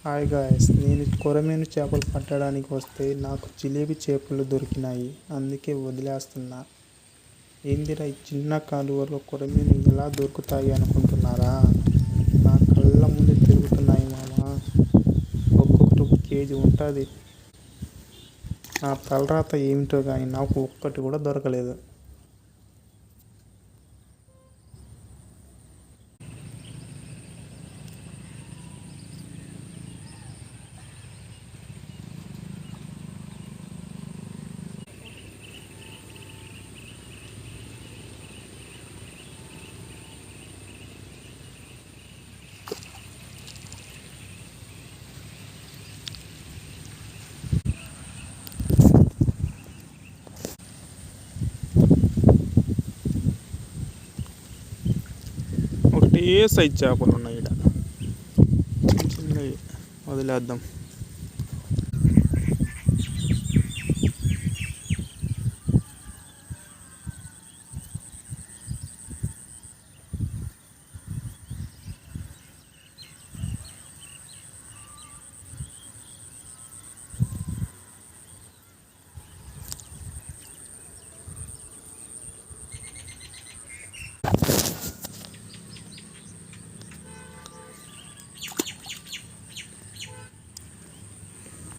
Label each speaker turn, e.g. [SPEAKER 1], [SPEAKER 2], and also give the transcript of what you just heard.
[SPEAKER 1] Hi guys, నేను కొరమీను చేపలు పట్టడానికి వస్తే నాకు జిలేబీ చేపలు దొరికినాయి. అందుకే వదిలేస్తున్నా. ఏందిరా ఈ చిన్న కాలువలో కొరమీను ఎలా దొరుకుతాయి అనుకుంటున్నారా? నా కళ్ళ ముందు తిరుగుతున్నాయి మామ. ఒక్కొక్కటి 1 కేజీ ఉంటుంది. నా తలరాత ఏమిటో కానీ నాకు ఒక్కటి కూడా దొరకలేదు. ఒకటే సైజ్ చేపలు ఉన్నాయి ఇక్కడ. చిన్నవి వదిలేద్దాం.